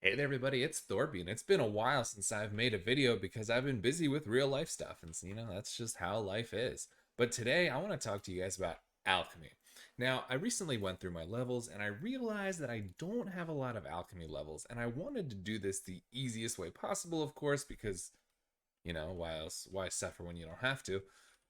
Hey there everybody, it's Thorby, and it's been a while since I've made a video because I've been busy with real life stuff, and that's just how life is. But today I want to talk to you guys about alchemy. Now, I recently went through my levels and I realized that I don't have a lot of alchemy levels, and I wanted to do this the easiest way possible, of course, because why else? Why suffer when you don't have to?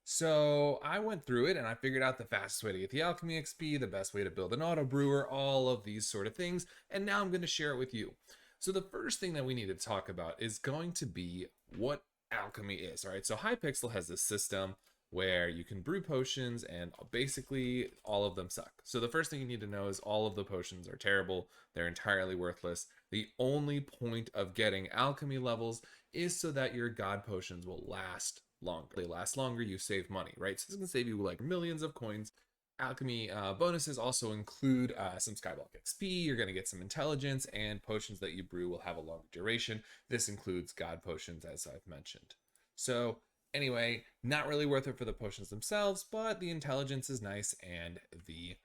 So I went through it and I figured out the fastest way to get the alchemy XP, the best way to build an auto brewer, all of these sort of things, and now I'm going to share it with you. So the first thing that we need to talk about is going to be what alchemy is. All right, so Hypixel has this system where you can brew potions and basically all of them suck. So the first thing you need to know is all of the potions are terrible. They're entirely worthless. The only point of getting alchemy levels is so that your god potions will last longer. They last longer, you save money, right? So this can save you like millions of coins. Alchemy bonuses also include some Skyblock XP. You're going to get some intelligence, and potions that you brew will have a longer duration. This includes god potions, as I've mentioned. So anyway, not really worth it for the potions themselves, but the intelligence is nice, and the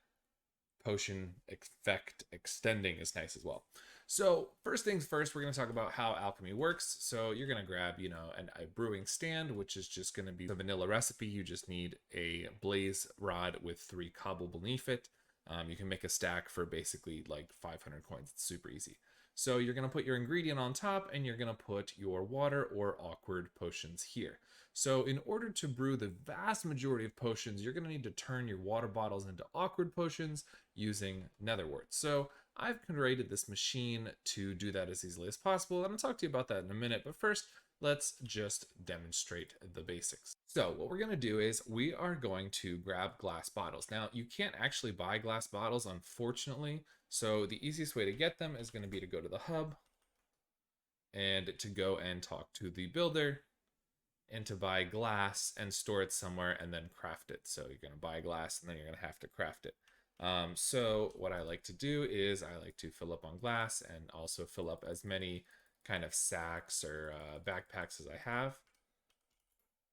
potion effect extending is nice as well. So first things first, we're going to talk about how alchemy works. So you're going to grab, a brewing stand, which is just going to be a vanilla recipe. You just need a blaze rod with 3 cobble beneath it. You can make a stack for basically like 500 coins. It's super easy. So you're going to put your ingredient on top, and you're going to put your water or awkward potions here. So in order to brew the vast majority of potions, you're going to need to turn your water bottles into awkward potions using nether wart. So I've created this machine to do that as easily as possible. I'm going to talk to you about that in a minute, but first, let's just demonstrate the basics. So what we're going to do is we are going to grab glass bottles. Now, you can't actually buy glass bottles, unfortunately. So the easiest way to get them is going to be to go to the hub and to go and talk to the builder and to buy glass and store it somewhere and then craft it. So you're going to buy glass and then you're going to have to craft it. So what I like to do is I like to fill up on glass and also fill up as many kind of sacks or backpacks as I have.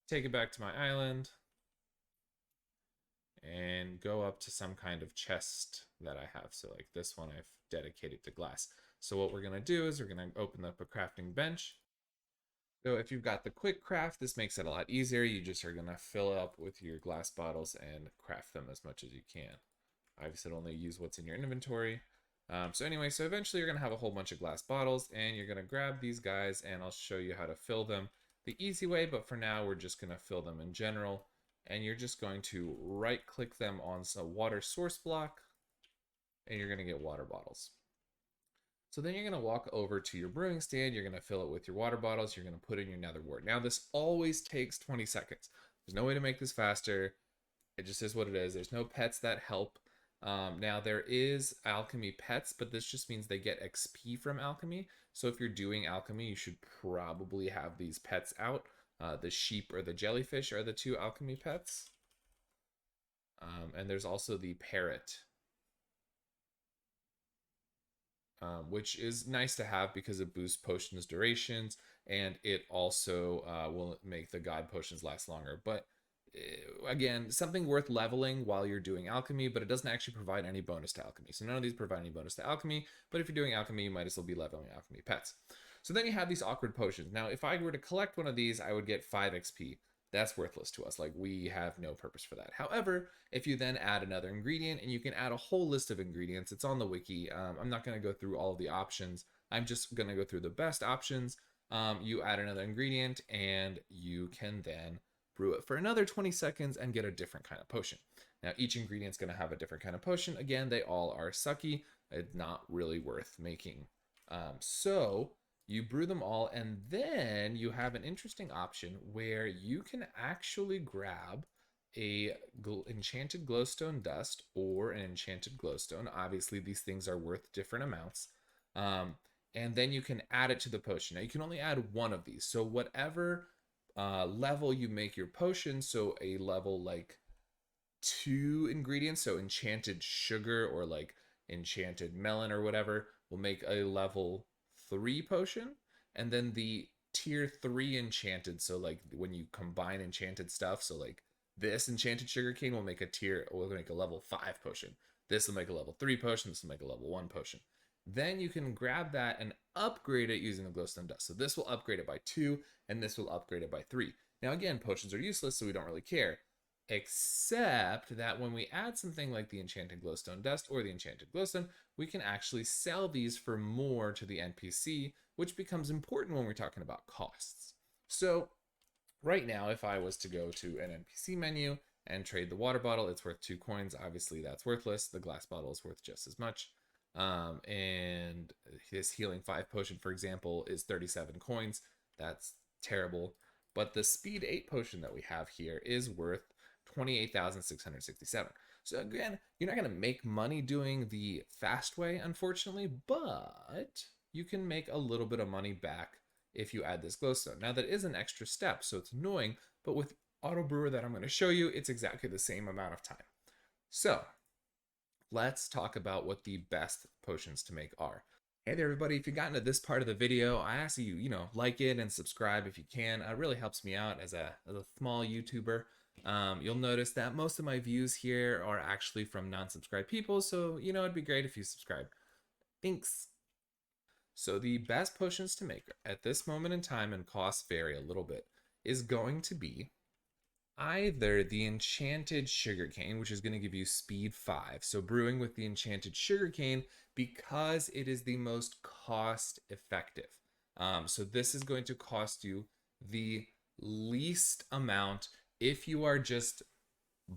Take it back to my island and go up to some kind of chest that I have. So like this one I've dedicated to glass. So what we're going to do is we're going to open up a crafting bench. So if you've got the quick craft, this makes it a lot easier. You just are going to fill up with your glass bottles and craft them as much as you can. Obviously, only use what's in your inventory. So eventually you're going to have a whole bunch of glass bottles, and you're going to grab these guys, and I'll show you how to fill them the easy way, but for now we're just going to fill them in general. And you're just going to right click them on some water source block, and you're going to get water bottles. So then you're going to walk over to your brewing stand. You're going to fill it with your water bottles. You're going to put in your nether wart. Now, this always takes 20 seconds. There's no way to make this faster. It just is what it is. There's no pets that help. Now, there is alchemy pets, but this just means they get XP from alchemy. So if you're doing alchemy, you should probably have these pets out. The sheep or the jellyfish are the 2 alchemy pets. And there's also the parrot, which is nice to have because it boosts potions durations, and it also will make the god potions last longer. But again, something worth leveling while you're doing alchemy, but it doesn't actually provide any bonus to alchemy. So none of these provide any bonus to alchemy, but if you're doing alchemy, you might as well be leveling alchemy pets. So then you have these awkward potions. Now, if I were to collect one of these, I would get 5 XP. That's worthless to us. Like, we have no purpose for that. However, if you then add another ingredient, and you can add a whole list of ingredients, it's on the wiki. I'm not going to go through all of the options. I'm just going to go through the best options. You add another ingredient, and you can then brew it for another 20 seconds and get a different kind of potion. Now, each ingredient's going to have a different kind of potion. Again, they all are sucky. It's not really worth making. So you brew them all, and then you have an interesting option where you can actually grab a enchanted glowstone dust or an enchanted glowstone. Obviously, these things are worth different amounts. And then you can add it to the potion. Now, you can only add one of these. So whatever level you make your potion, so a level like 2 ingredients, so enchanted sugar or like enchanted melon or whatever, will make a level 3 potion, and then the tier 3 enchanted, so like when you combine enchanted stuff, so like this enchanted sugarcane will make a level 5 potion. This will make a level 3 potion. This will make a level 1 potion. Then you can grab that and upgrade it using the glowstone dust. So this will upgrade it by 2, and this will upgrade it by 3. Now again, potions are useless, so we don't really care. Except that when we add something like the enchanted glowstone dust or the enchanted glowstone, we can actually sell these for more to the NPC, which becomes important when we're talking about costs. So right now, if I was to go to an NPC menu and trade the water bottle, it's worth 2 coins. Obviously, that's worthless. The glass bottle is worth just as much. And this healing 5 potion, for example, is 37 coins. That's terrible. But the speed 8 potion that we have here is worth 28,667. So again, you're not going to make money doing the fast way, unfortunately, but you can make a little bit of money back if you add this glowstone. Now that is an extra step, so it's annoying, but with Auto-Brewer that I'm going to show you, it's exactly the same amount of time. So let's talk about what the best potions to make are. Hey there, everybody. If you've gotten to this part of the video, I ask you, like it and subscribe if you can. It really helps me out as a small YouTuber. You'll notice that most of my views here are actually from non-subscribed people, so, it'd be great if you subscribe. Thanks. So the best potions to make at this moment in time, and costs vary a little bit, is going to be either the enchanted sugarcane, which is going to give you speed 5. So brewing with the enchanted sugarcane because it is the most cost effective. So this is going to cost you the least amount if you are just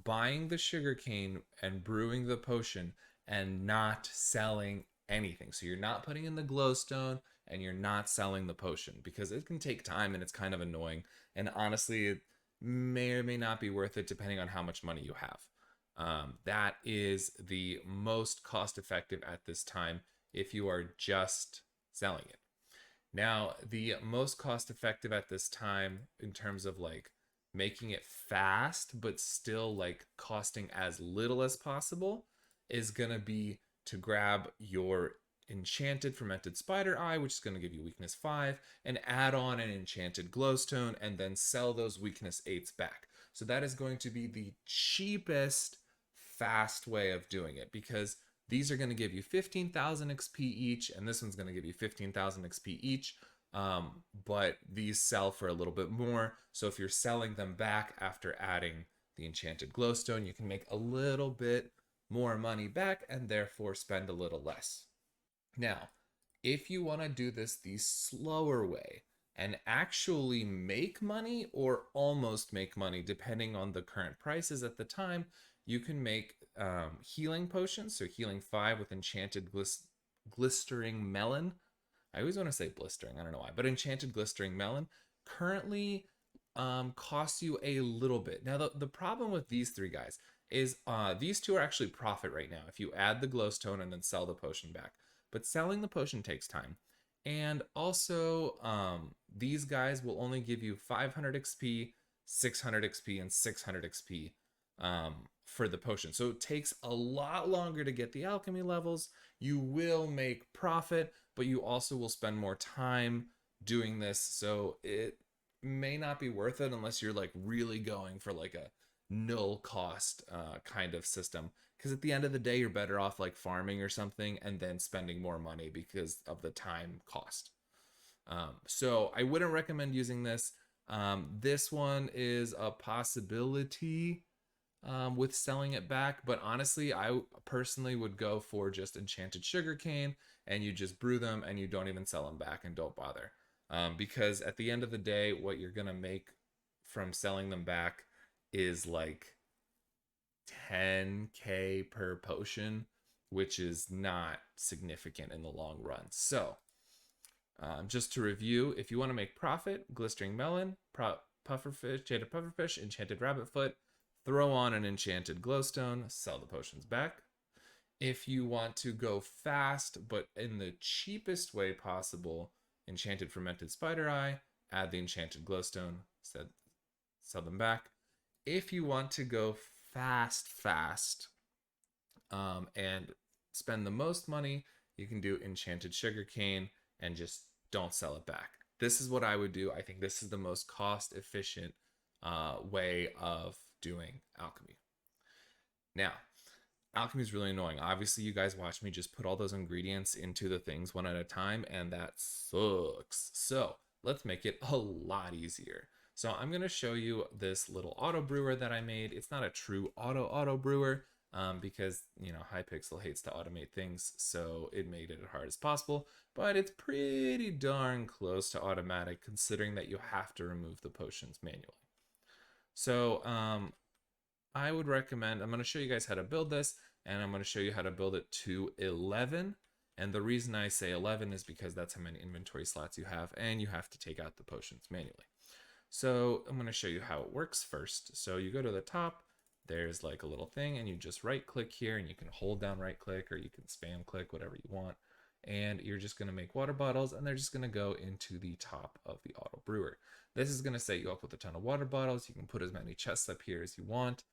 buying the sugarcane and brewing the potion and not selling anything. So you're not putting in the glowstone and you're not selling the potion because it can take time and it's kind of annoying. And honestly, it may or may not be worth it depending on how much money you have. That is the most cost effective at this time if you are just selling it. Now, the most cost effective at this time in terms of like making it fast but still like costing as little as possible is going to be to grab your enchanted fermented spider eye, which is going to give you weakness 5, and add on an enchanted glowstone and then sell those weakness 8s back. So that is going to be the cheapest fast way of doing it because these are going to give you 15,000 XP each, and this one's going to give you 15,000 XP each. But these sell for a little bit more. So if you're selling them back after adding the enchanted glowstone, you can make a little bit more money back and therefore spend a little less. Now, if you want to do this the slower way and actually make money or almost make money, depending on the current prices at the time, you can make healing potions. So healing 5 with enchanted glistering melon. I always want to say blistering, I don't know why, but enchanted glistering melon currently costs you a little bit. Now, the problem with these 3 guys is these 2 are actually profit right now if you add the glowstone and then sell the potion back. But selling the potion takes time. And also, these guys will only give you 500 XP, 600 XP, and 600 XP for the potion. So it takes a lot longer to get the alchemy levels. You will make profit, but you also will spend more time doing this. So it may not be worth it unless you're like really going for like a null cost kind of system. Because at the end of the day, you're better off like farming or something and then spending more money because of the time cost. So I wouldn't recommend using this. This one is a possibility with selling it back, but honestly, I personally would go for just enchanted sugarcane and you just brew them and you don't even sell them back and don't bother. Because at the end of the day, what you're gonna make from selling them back is like 10k per potion, which is not significant in the long run. So just to review, if you want to make profit, glistering melon, pufferfish, enchanted pufferfish, enchanted rabbit foot, throw on an enchanted glowstone, sell the potions back. If you want to go fast but in the cheapest way possible, enchanted fermented spider eye, add the enchanted glowstone, sell them back. If you want to go fast, and spend the most money, you can do enchanted sugarcane and just don't sell it back. This is what I would do. I think this is the most cost efficient way of doing alchemy. Now, Alchemy is really annoying. Obviously, you guys watch me just put all those ingredients into the things one at a time, and that sucks. So let's make it a lot easier. So I'm going to show you this little auto brewer that I made. It's not a true auto brewer because, you know, Hypixel hates to automate things, so it made it as hard as possible, but it's pretty darn close to automatic considering that you have to remove the potions manually. So I would recommend, I'm going to show you guys how to build this, and I'm going to show you how to build it to 11. And the reason I say 11 is because that's how many inventory slots you have, and you have to take out the potions manually. So I'm going to show you how it works first. So you go to the top, there's like a little thing, and you just right click here, and you can hold down right click, or you can spam click, whatever you want. And you're just going to make water bottles, and they're just going to go into the top of the auto brewer. This is going to set you up with a ton of water bottles. You can put as many chests up here as you want.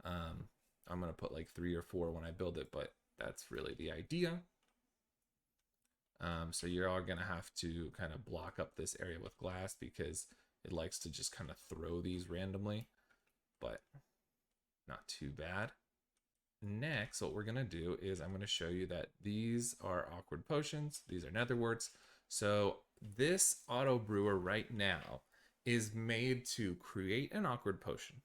I'm going to put like 3 or 4 when I build it, but that's really the idea. So you're all going to have to kind of block up this area with glass because it likes to just kind of throw these randomly, but not too bad. Next, what we're going to do is I'm going to show you that these are awkward potions. These are netherworts. So this auto brewer right now is made to create an awkward potion,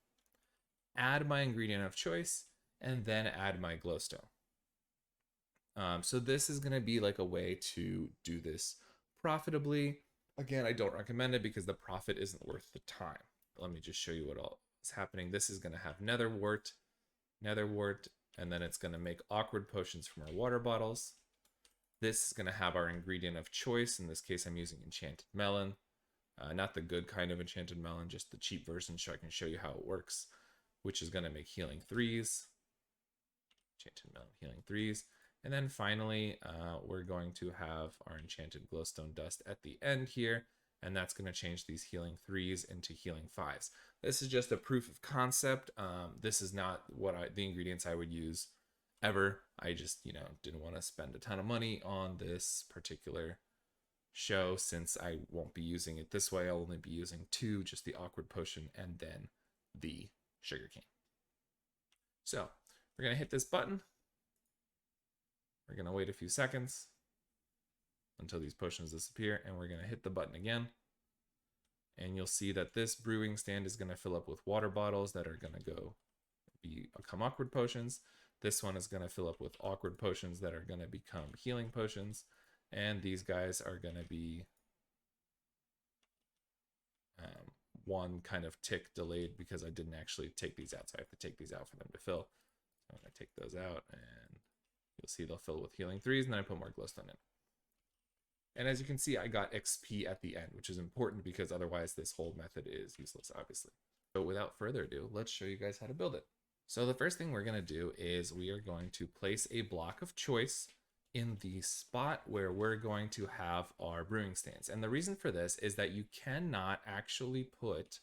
add my ingredient of choice, and then add my glowstone. So this is going to be like a way to do this profitably. Again, I don't recommend it because the profit isn't worth the time. Let me just show you what all is happening. This is going to have netherwort, and then it's going to make awkward potions from our water bottles. This is going to have our ingredient of choice. In this case, I'm using enchanted melon. Not the good kind of enchanted melon, just the cheap version so I can show you how it works, which is going to make healing 3s. Enchanted melon healing 3s. And then finally, we're going to have our enchanted glowstone dust at the end here, and that's going to change these healing 3s into healing 5s. This is just a proof of concept. This is not what the ingredients I would use ever. I just, you know, didn't want to spend a ton of money on this particular show since I won't be using it this way. I'll only be using 2, just the awkward potion and then the sugarcane. So we're going to hit this button. We're going to wait a few seconds until these potions disappear, and we're going to hit the button again. And you'll see that this brewing stand is going to fill up with water bottles that are going to become awkward potions. This one is going to fill up with awkward potions that are going to become healing potions. And these guys are going to be one kind of tick delayed because I didn't actually take these out. So I have to take these out for them to fill. So I'm going to take those out, and you'll see they'll fill with healing 3s, and then I put more glowstone in. And as you can see, I got XP at the end, which is important because otherwise this whole method is useless, obviously. So without further ado, let's show you guys how to build it. So the first thing we're going to do is we are going to place a block of choice in the spot where we're going to have our brewing stands. And the reason for this is that you cannot actually put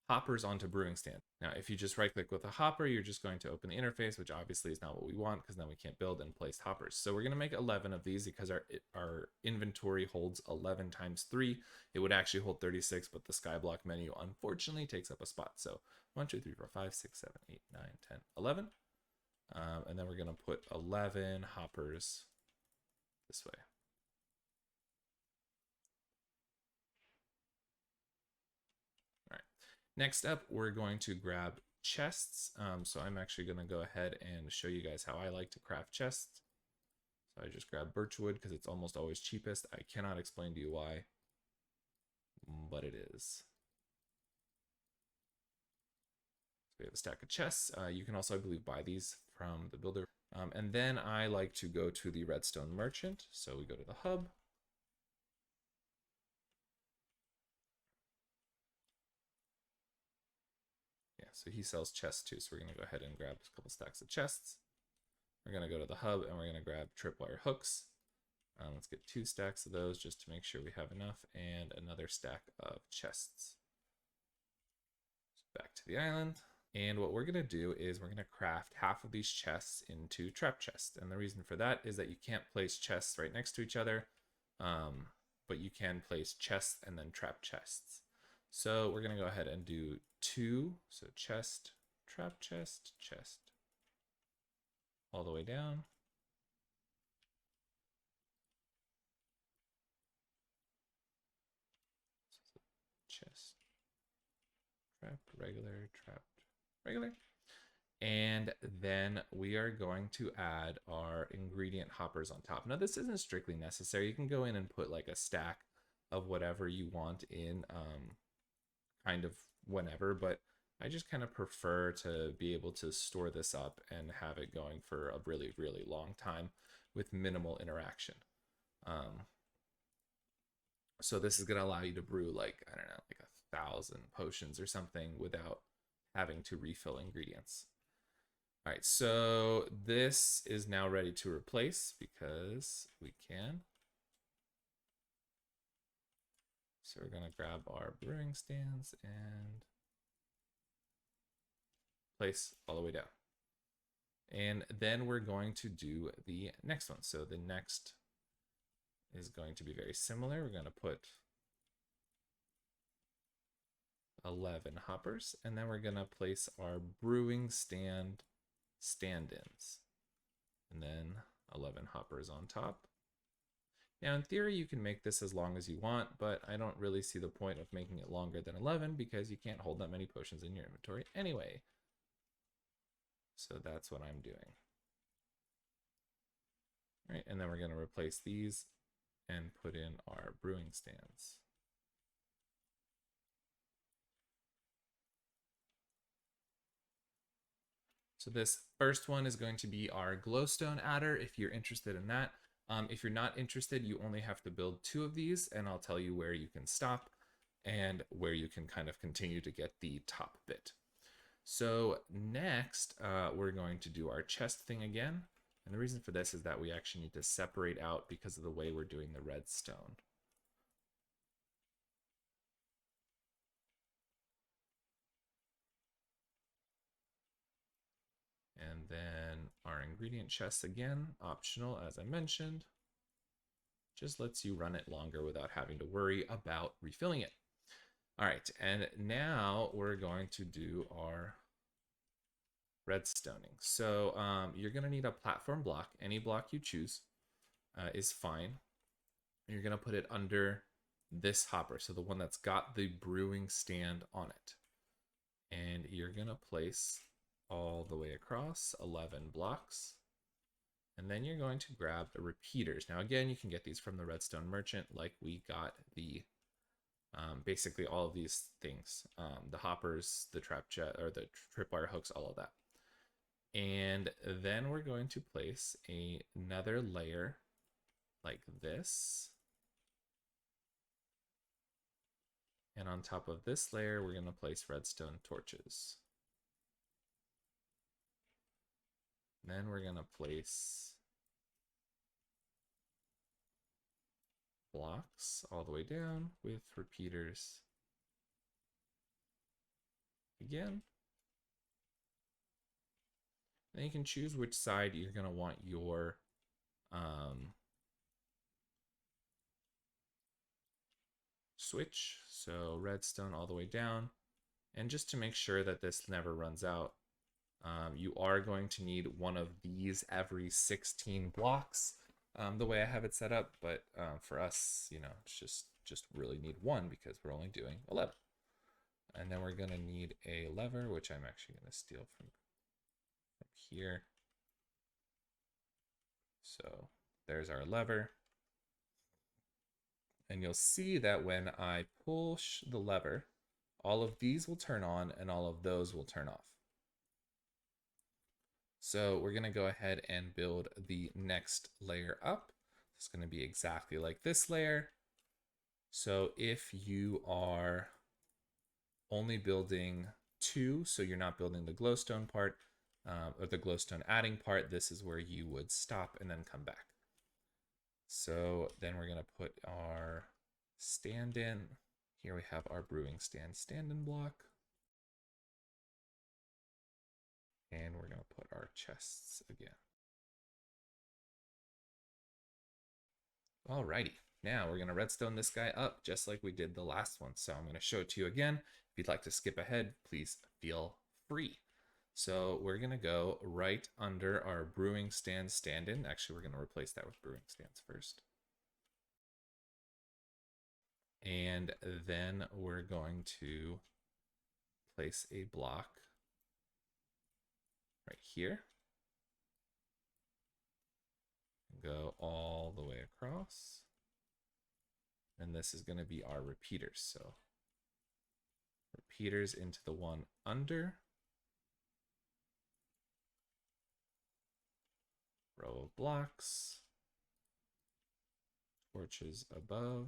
hoppers onto brewing stand. Now, if you just right click with a hopper, you're just going to open the interface, which obviously is not what we want because then we can't build and place hoppers. So we're going to make 11 of these because our inventory holds 11 times 3. It would actually hold 36, but the skyblock menu unfortunately takes up a spot. So 1, 2, 3, 4, 5, 6, 7, 8, 9, 10, 11. And then we're going to put 11 hoppers this way. Next up, we're going to grab chests. So I'm actually going to go ahead and show you guys how I like to craft chests. So I just grab birchwood because it's almost always cheapest. I cannot explain to you why, but it is. So we have a stack of chests. You can also, I believe, buy these from the builder. And then I like to go to the redstone merchant. So we go to the hub. So he sells chests too. So we're going to go ahead and grab a couple stacks of chests. We're going to go to the hub and we're going to grab tripwire hooks. Let's get 2 stacks of those just to make sure we have enough, and another stack of chests. So back to the island. And what we're going to do is we're going to craft half of these chests into trap chests. And the reason for that is that you can't place chests right next to each other, but you can place chests and then trap chests. So we're going to go ahead and do 2. So chest, trap chest, chest, all the way down. Chest, trapped, regular, trapped, regular. And then we are going to add our ingredient hoppers on top. Now, this isn't strictly necessary. You can go in and put like a stack of whatever you want in kind of whenever, but I just kind of prefer to be able to store this up and have it going for a really, really long time with minimal interaction. So this is going to allow you to brew like, I don't know, like 1,000 potions or something without having to refill ingredients. All right, so this is now ready to replace because we can. So we're going to grab our brewing stands and place all the way down. And then we're going to do the next one. So the next is going to be very similar. We're going to put 11 hoppers, and then we're going to place our brewing stand stand-ins, and then 11 hoppers on top. Now, in theory, you can make this as long as you want, but I don't really see the point of making it longer than 11 because you can't hold that many potions in your inventory anyway. So that's what I'm doing. All right, and then we're going to replace these and put in our brewing stands. So this first one is going to be our glowstone adder if you're interested in that. If you're not interested, you only have to build 2 of these, and I'll tell you where you can stop and where you can kind of continue to get the top bit. So next, we're going to do our chest thing again. And the reason for this is that we actually need to separate out because of the way we're doing the redstone. And then our ingredient chests again, optional as I mentioned. Just lets you run it longer without having to worry about refilling it. All right, and now we're going to do our redstoning. So you're going to need a platform block. Any block you choose is fine. You're going to put it under this hopper, so the one that's got the brewing stand on it. And you're going to place all the way across 11 blocks. And then you're going to grab the repeaters. Now, again, you can get these from the Redstone Merchant, like we got the basically all of these things, the hoppers, the trap jet, or the tripwire hooks, all of that. And then we're going to place another layer like this. And on top of this layer, we're going to place redstone torches. Then we're going to place blocks all the way down with repeaters again. Then you can choose which side you're going to want your switch. So redstone all the way down. And just to make sure that this never runs out, you are going to need one of these every 16 blocks, the way I have it set up. But for us, you know, it's just really need one because we're only doing 11. And then we're going to need a lever, which I'm actually going to steal from here. So there's our lever. And you'll see that when I push the lever, all of these will turn on and all of those will turn off. So we're going to go ahead and build the next layer up. It's going to be exactly like this layer. So if you are only building 2, so you're not building the glowstone part or the glowstone adding part, this is where you would stop and then come back. So then we're going to put our stand in. Here we have our brewing stand-in block. And we're going to put our chests again. Alrighty, now we're going to redstone this guy up just like we did the last one. So I'm going to show it to you again. If you'd like to skip ahead, please feel free. So we're going to go right under our brewing stand stand-in. Actually, we're going to replace that with brewing stands first. And then we're going to place a block right here. Go all the way across. And this is going to be our repeaters. So repeaters into the one under. Row of blocks. Torches above.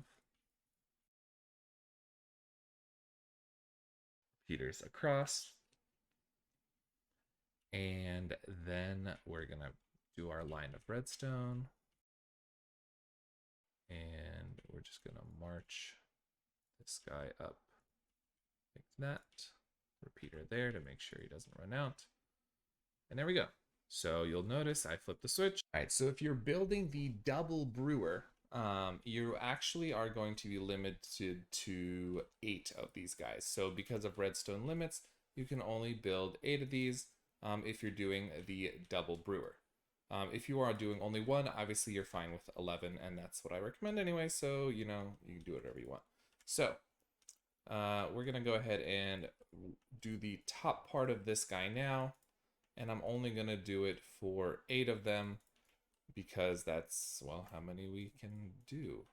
Repeaters across. And then we're going to do our line of redstone. And we're just going to march this guy up like that. Repeater there to make sure he doesn't run out. And there we go. So you'll notice I flipped the switch. All right, so if you're building the double brewer, you actually are going to be limited to 8 of these guys. So because of redstone limits, you can only build 8 of these if you're doing the double brewer. If you are doing only one, obviously you're fine with 11, and that's what I recommend anyway. So, you know, you can do whatever you want. So we're going to go ahead and do the top part of this guy now. And I'm only going to do it for 8 of them because that's, well, how many we can do.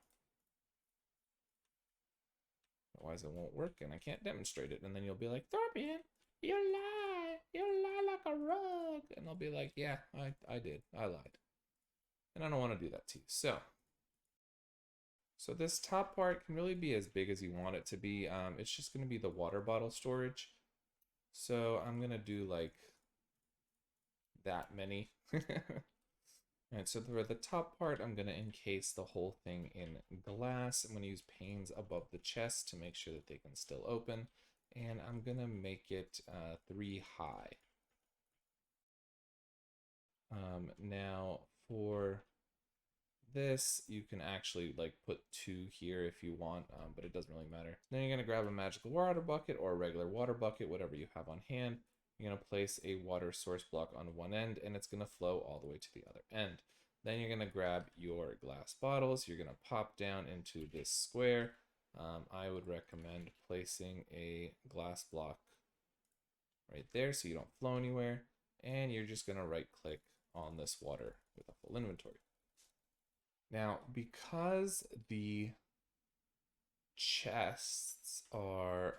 Otherwise it won't work and I can't demonstrate it. And then you'll be like, Thorbian, you lie. You lie like a rug. And I'll be like, yeah, I did. I lied. And I don't want to do that to you. So this top part can really be as big as you want it to be. It's just going to be the water bottle storage. So I'm going to do like that many. Alright, so for the top part, I'm going to encase the whole thing in glass. I'm going to use panes above the chest to make sure that they can still open. And I'm going to make it 3 high. Now for this, you can actually like put 2 here if you want, but it doesn't really matter. Then you're going to grab a magical water bucket or a regular water bucket, whatever you have on hand. You're going to place a water source block on one end, and it's going to flow all the way to the other end. Then you're going to grab your glass bottles. You're going to pop down into this square. I would recommend placing a glass block right there so you don't flow anywhere. And you're just going to right click on this water with a full inventory. Now, because the chests are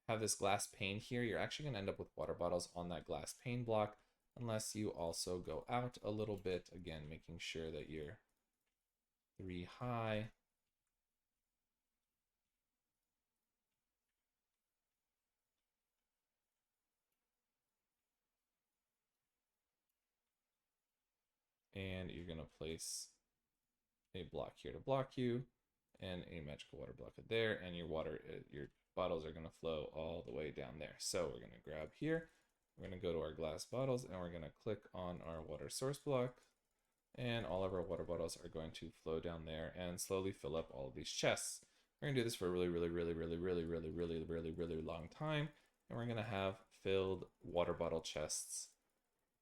have this glass pane here, you're actually going to end up with water bottles on that glass pane block unless you also go out a little bit, again making sure that you're 3 high. And you're going to place a block here to block you and a magical water bucket there, and your bottles are going to flow all the way down there. So we're going to grab here, we're going to go to our glass bottles, and we're going to click on our water source block, and all of our water bottles are going to flow down there and slowly fill up all of these chests. We're going to do this for a really long time, and we're going to have filled water bottle chests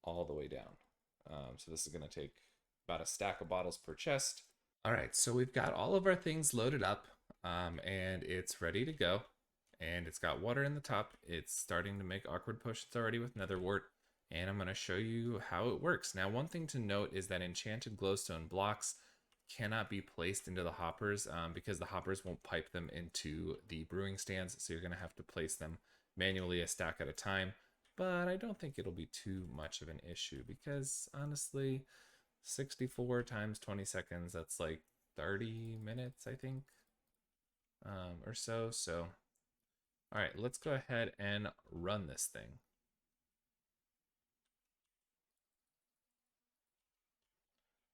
all the way down. So this is going to take about a stack of bottles per chest. All right, so we've got all of our things loaded up, and it's ready to go. And it's got water in the top. It's starting to make awkward potions already with nether wart, and I'm going to show you how it works. Now, one thing to note is that enchanted glowstone blocks cannot be placed into the hoppers because the hoppers won't pipe them into the brewing stands, so you're going to have to place them manually a stack at a time. But I don't think it'll be too much of an issue because honestly, 64 times 20 seconds, that's like 30 minutes, I think, or so. So, all right, let's go ahead and run this thing.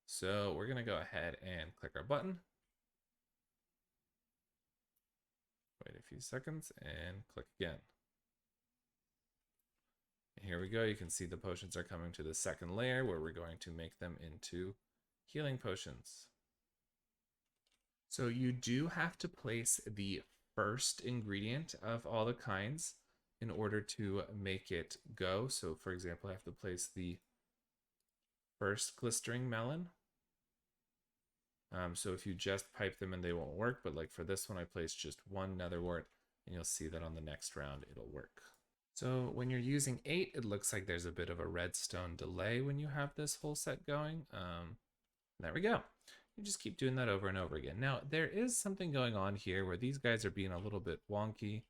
So we're gonna go ahead and click our button. Wait a few seconds and click again. And here we go. You can see the potions are coming to the second layer where we're going to make them into healing potions. So you do have to place the first ingredient of all the kinds, in order to make it go. So for example, I have to place the first glistering melon. So if you just pipe them in, they won't work. But like for this one, I placed just one nether wart, and you'll see that on the next round, it'll work. So when you're using 8, it looks like there's a bit of a redstone delay when you have this whole set going. There we go. You just keep doing that over and over again. Now, there is something going on here where these guys are being a little bit wonky,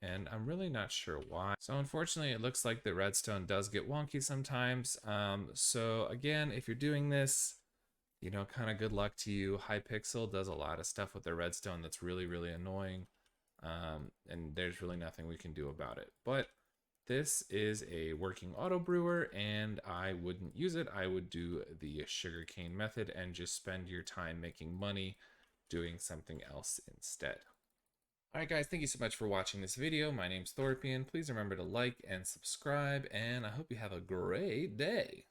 and I'm really not sure why. So unfortunately, it looks like the redstone does get wonky sometimes. So again, if you're doing this, you know, kind of good luck to you. Hypixel does a lot of stuff with their redstone that's really, really annoying. And there's really nothing we can do about it. But this is a working auto brewer, and I wouldn't use it. I would do the sugarcane method and just spend your time making money doing something else instead. All right, guys, thank you so much for watching this video. My name's Thorpian. Please remember to like and subscribe, and I hope you have a great day.